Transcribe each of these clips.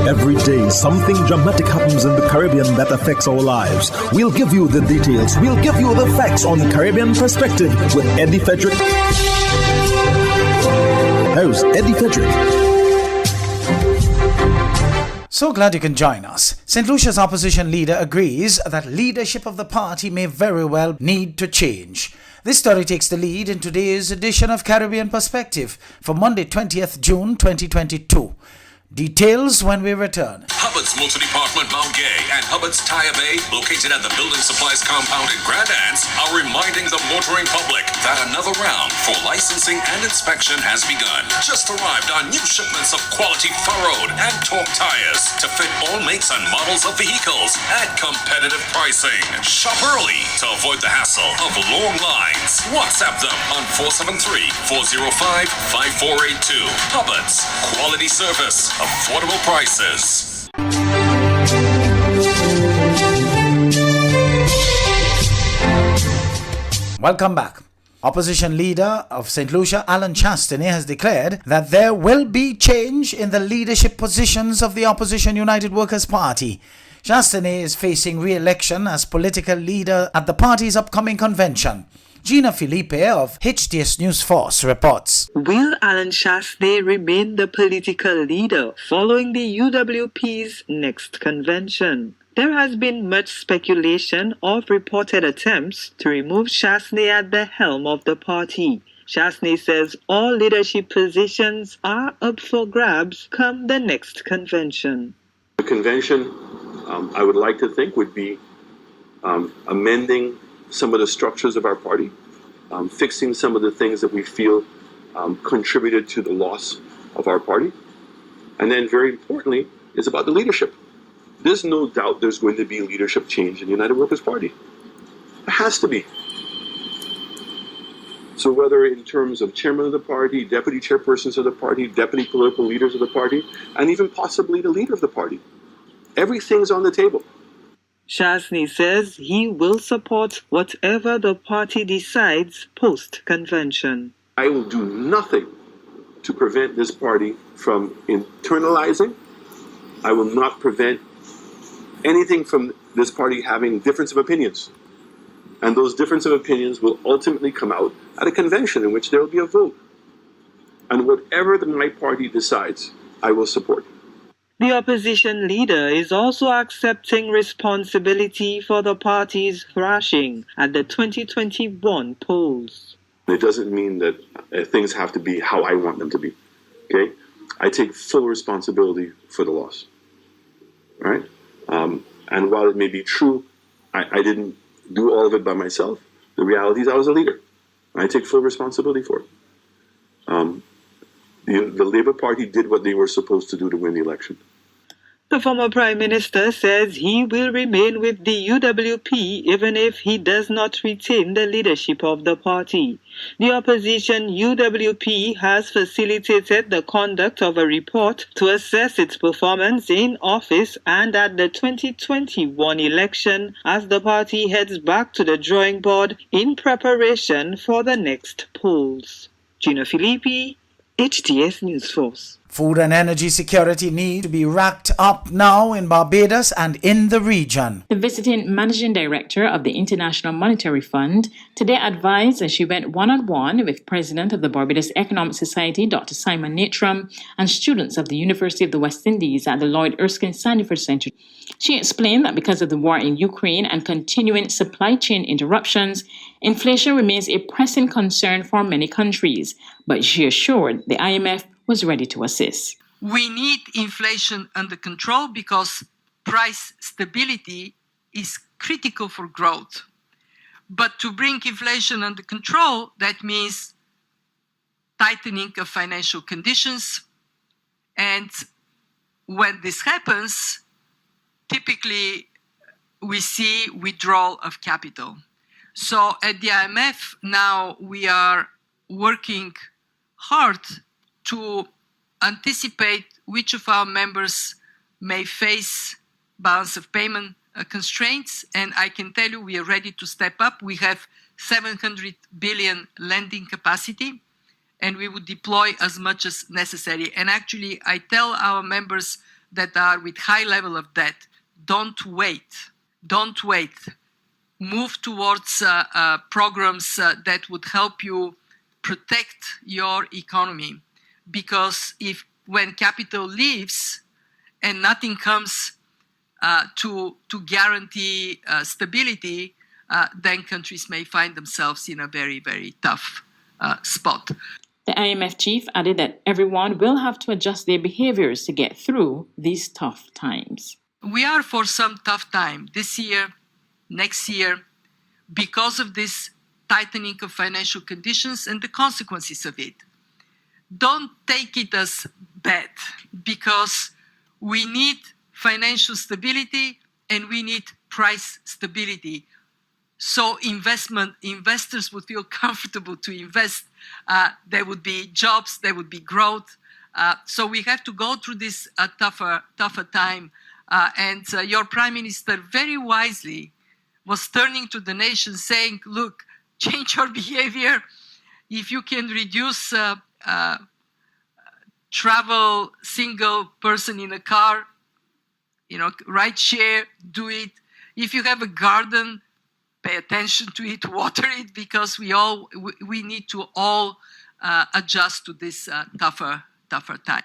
Every day, something dramatic happens in the Caribbean that affects our lives. We'll give you the details. We'll give you the facts on Caribbean Perspective with Eddie Frederick. Host Eddie Frederick. So glad you can join us. St. Lucia's opposition leader agrees that leadership of the party may very well need to change. This story takes the lead in today's edition of Caribbean Perspective for Monday, 20th June 2022. Details when we return. Hubbard's Motor Department Mount Gay and Hubbard's Tire Bay, located at the Building Supplies Compound in Grand Anse, are reminding the motoring public that another round for licensing and inspection has begun. Just arrived on new shipments of quality furrowed and torque tires to fit all makes and models of vehicles at competitive pricing. Shop early to avoid the hassle of long lines. WhatsApp them on 473-405-5482. Hubbard's, quality service, affordable prices. Welcome back. Opposition leader of St. Lucia, Alan Chasteny, has declared that there will be change in the leadership positions of the Opposition United Workers' Party. Chasteny is facing re-election as political leader at the party's upcoming convention. Gina Felipe of HTS News Force reports. Will Alan Chasteny remain the political leader following the UWP's next convention? There has been much speculation of reported attempts to remove Chasteny at the helm of the party. Chasteny says all leadership positions are up for grabs come the next convention. The convention, I would like to think, would be amending some of the structures of our party, fixing some of the things that we feel contributed to the loss of our party. And then very importantly is about the leadership. There's no doubt there's going to be leadership change in the United Workers' Party. There has to be. So whether in terms of chairman of the party, deputy chairpersons of the party, deputy political leaders of the party, and even possibly the leader of the party, everything's on the table. Chasteny says he will support whatever the party decides post-convention. I will do nothing to prevent this party from internalizing. I will not prevent anything from this party having difference of opinions. And those difference of opinions will ultimately come out at a convention in which there will be a vote. And whatever my party decides, I will support. The opposition leader is also accepting responsibility for the party's thrashing at the 2021 polls. It doesn't mean that things have to be how I want them to be. Okay? I take full responsibility for the loss. Right? And while it may be true, I didn't do all of it by myself. The reality is I was a leader. I take full responsibility for it. The Labour Party did what they were supposed to do to win the election. The former Prime Minister says he will remain with the UWP even if he does not retain the leadership of the party. The opposition UWP has facilitated the conduct of a report to assess its performance in office and at the 2021 election as the party heads back to the drawing board in preparation for the next polls. Gina Filippi, HTS News Force. Food and energy security need to be racked up now in Barbados and in the region. The visiting managing director of the International Monetary Fund today advised as she went one-on-one with President of the Barbados Economic Society, Dr. Simon Natram, and students of the University of the West Indies at the Lloyd Erskine Sandifer Center. She explained that because of the war in Ukraine and continuing supply chain interruptions, inflation remains a pressing concern for many countries, but she assured the IMF was ready to assist. We need inflation under control because price stability is critical for growth. But to bring inflation under control, that means tightening of financial conditions. And when this happens, typically we see withdrawal of capital. So at the IMF now we are working hard to anticipate which of our members may face balance of payment constraints. And I can tell you we are ready to step up. We have 700 billion lending capacity, and we would deploy as much as necessary. And actually, I tell our members that are with high level of debt, don't wait. Don't wait. Move towards programs that would help you protect your economy. Because when capital leaves and nothing comes to guarantee stability, then countries may find themselves in a very, very tough spot. The IMF chief added that everyone will have to adjust their behaviors to get through these tough times. We are for some tough time this year, next year, because of this tightening of financial conditions and the consequences of it. Don't take it as bad, because we need financial stability and we need price stability. So investors would feel comfortable to invest. There would be jobs, there would be growth. So we have to go through this tougher time. And your Prime Minister very wisely was turning to the nation saying, look, change your behavior. If you can reduce travel, single person in a car, ride share, do it. If you have a garden, pay attention to it, water it, because we need to all adjust to this tougher time.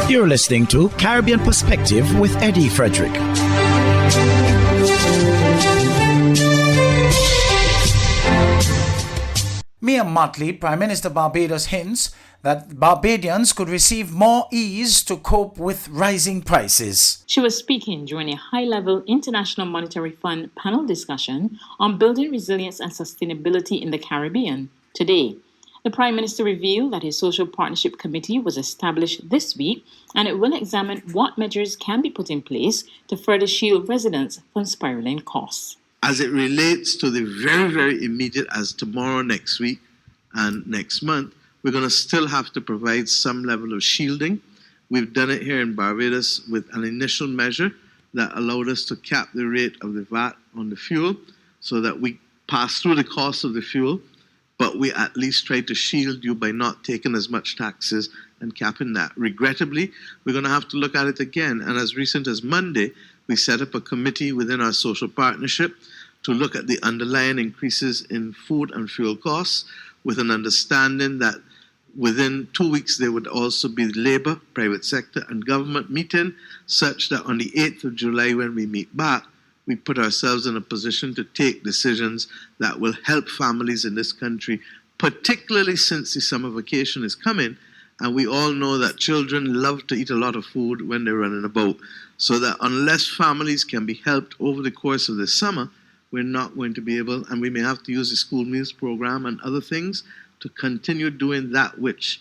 You're listening to Caribbean Perspective with Eddie Frederick. Mia Mottley, Prime Minister Barbados, hints that Barbadians could receive more ease to cope with rising prices. She was speaking during a high-level International Monetary Fund panel discussion on building resilience and sustainability in the Caribbean. Today, the Prime Minister revealed that his Social Partnership Committee was established this week, and it will examine what measures can be put in place to further shield residents from spiraling costs. As it relates to the very, very immediate, as tomorrow, next week, and next month, we're going to still have to provide some level of shielding. We've done it here in Barbados with an initial measure that allowed us to cap the rate of the VAT on the fuel so that we pass through the cost of the fuel, but we at least try to shield you by not taking as much taxes and capping that. Regrettably, we're going to have to look at it again. And as recent as Monday, we set up a committee within our social partnership to look at the underlying increases in food and fuel costs, with an understanding that within 2 weeks there would also be labour, private sector and government meeting, such that on the 8th of July when we meet back, we put ourselves in a position to take decisions that will help families in this country, particularly since the summer vacation is coming, and we all know that children love to eat a lot of food when they're running about. So that unless families can be helped over the course of the summer, we're not going to be able, and we may have to use the school meals program and other things to continue doing that which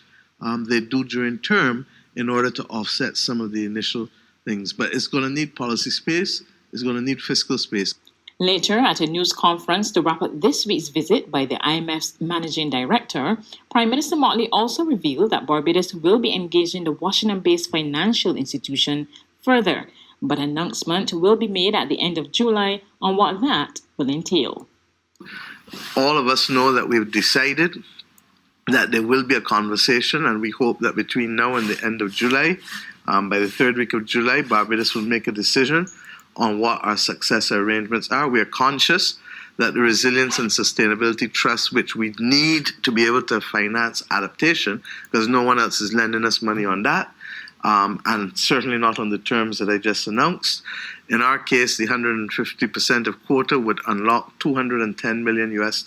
they do during term in order to offset some of the initial things. But it's going to need policy space, it's going to need fiscal space. Later, at a news conference to wrap up this week's visit by the IMF's managing director, Prime Minister Mottley also revealed that Barbados will be engaging the Washington-based financial institution further, but an announcement will be made at the end of July on what that will entail. All of us know that we've decided that there will be a conversation, and we hope that between now and the end of July, by the third week of July, Barbados will make a decision on what our successor arrangements are. We are conscious that the Resilience and Sustainability Trust, which we need to be able to finance adaptation, because no one else is lending us money on that, and certainly not on the terms that I just announced. In our case, the 150% of quota would unlock $210 million US.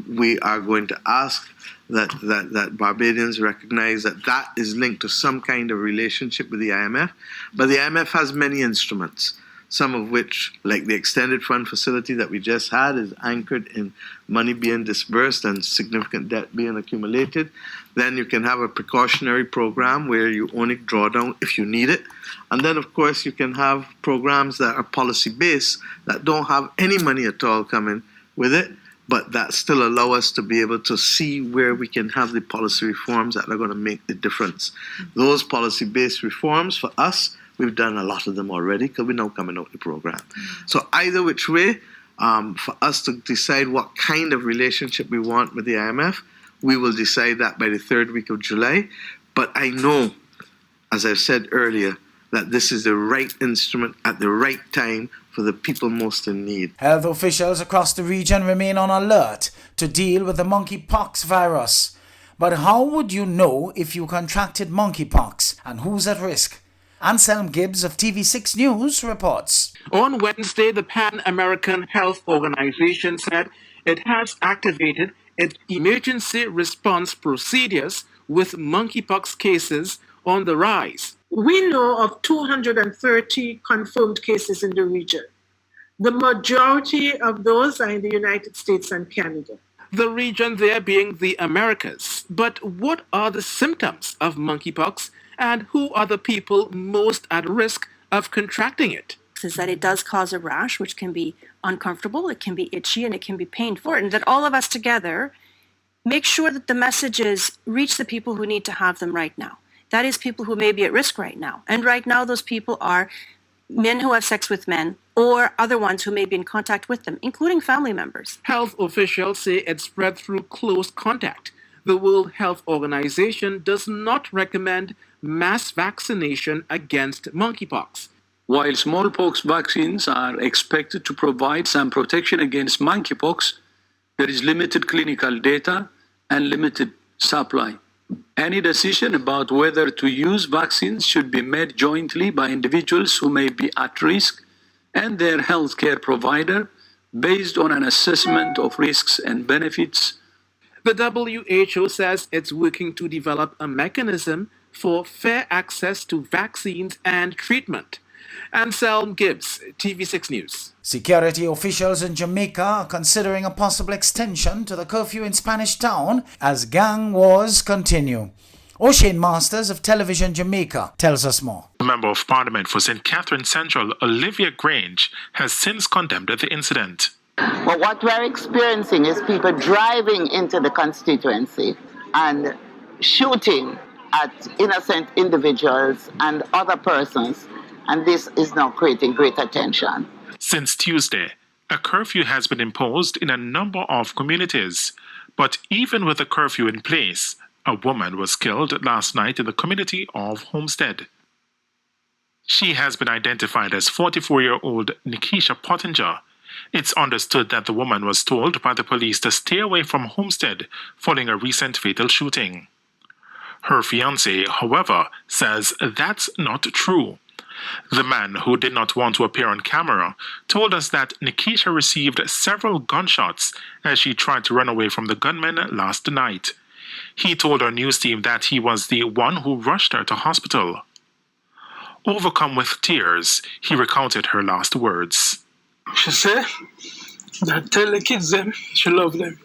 We are going to ask that Barbadians recognize that that is linked to some kind of relationship with the IMF. But the IMF has many instruments, some of which, like the extended fund facility that we just had, is anchored in money being disbursed and significant debt being accumulated. Then you can have a precautionary program where you only draw down if you need it. And then, of course, you can have programs that are policy-based that don't have any money at all coming with it, but that still allow us to be able to see where we can have the policy reforms that are going to make the difference. Those policy-based reforms, for us, we've done a lot of them already because we're now coming out with the program. So either which way, for us to decide what kind of relationship we want with the IMF, We will decide that by the third week of July. But I know, as I've said earlier, that this is the right instrument at the right time for the people most in need. Health officials across the region remain on alert to deal with the monkeypox virus. But how would you know if you contracted monkeypox and who's at risk? Anselm Gibbs of TV6 News reports. On Wednesday, the Pan-American Health Organization said it has activated its emergency response procedures with monkeypox cases on the rise. We know of 230 confirmed cases in the region. The majority of those are in the United States and Canada. The region there being the Americas. But what are the symptoms of monkeypox and who are the people most at risk of contracting it? Is that it does cause a rash, which can be uncomfortable, it can be itchy, and it can be painful. And that all of us together make sure that the messages reach the people who need to have them right now. That is people who may be at risk right now. And right now, those people are men who have sex with men or other ones who may be in contact with them, including family members. Health officials say it spread through close contact. The World Health Organization does not recommend mass vaccination against monkeypox. While smallpox vaccines are expected to provide some protection against monkeypox, there is limited clinical data and limited supply. Any decision about whether to use vaccines should be made jointly by individuals who may be at risk and their healthcare provider based on an assessment of risks and benefits. The WHO says it's working to develop a mechanism for fair access to vaccines and treatment. Anselm Gibbs, TV6 News. Security officials in Jamaica are considering a possible extension to the curfew in Spanish Town as gang wars continue. O'Shane Masters of Television Jamaica tells us more. The Member of Parliament for St. Catherine Central, Olivia Grange, has since condemned the incident. But what we're experiencing is people driving into the constituency and shooting at innocent individuals and other persons, and this is now creating great attention. Since Tuesday, a curfew has been imposed in a number of communities. But even with a curfew in place, a woman was killed last night in the community of Homestead. She has been identified as 44-year-old Nikisha Pottinger. It's understood that the woman was told by the police to stay away from Homestead following a recent fatal shooting. Her fiancé, however, says that's not true. The man, who did not want to appear on camera, told us that Nikisha received several gunshots as she tried to run away from the gunmen last night. He told our news team that he was the one who rushed her to hospital. Overcome with tears, he recounted her last words. She said that tell the kids them she love them.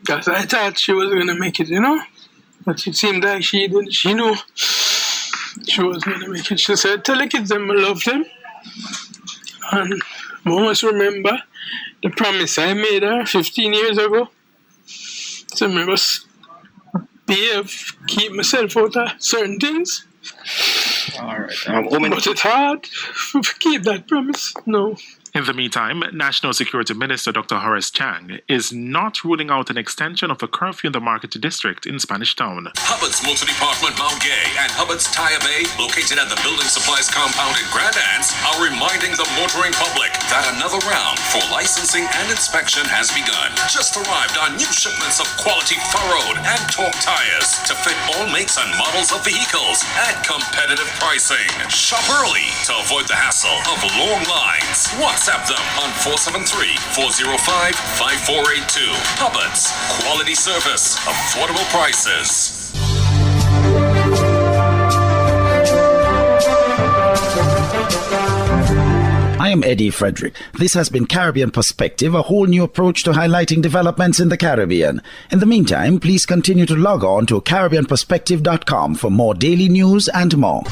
Because I thought she was going to make it, But it seemed like she didn't. She knew she was going to make it. She said, tell the kids them I love them. And I must remember the promise I made her 15 years ago. So I must keep myself out of certain things. All right. But it's hard to keep that promise. No. In the meantime, National Security Minister Dr. Horace Chang is not ruling out an extension of the curfew in the Market District in Spanish Town. Hubbard's Motor Department Mount Gay and Hubbard's Tire Bay, located at the Building Supplies compound in Grand Anse, are reminding the motoring public that another round for licensing and inspection has begun. Just arrived on new shipments of quality furrowed and torque tires to fit all makes and models of vehicles at competitive pricing. Shop early to avoid the hassle of long lines. WhatsApp them on 473-405-5482. Hubbard's, quality service, affordable prices. I am Eddie Frederick. This has been Caribbean Perspective, a whole new approach to highlighting developments in the Caribbean. In the meantime, please continue to log on to CaribbeanPerspective.com for more daily news and more.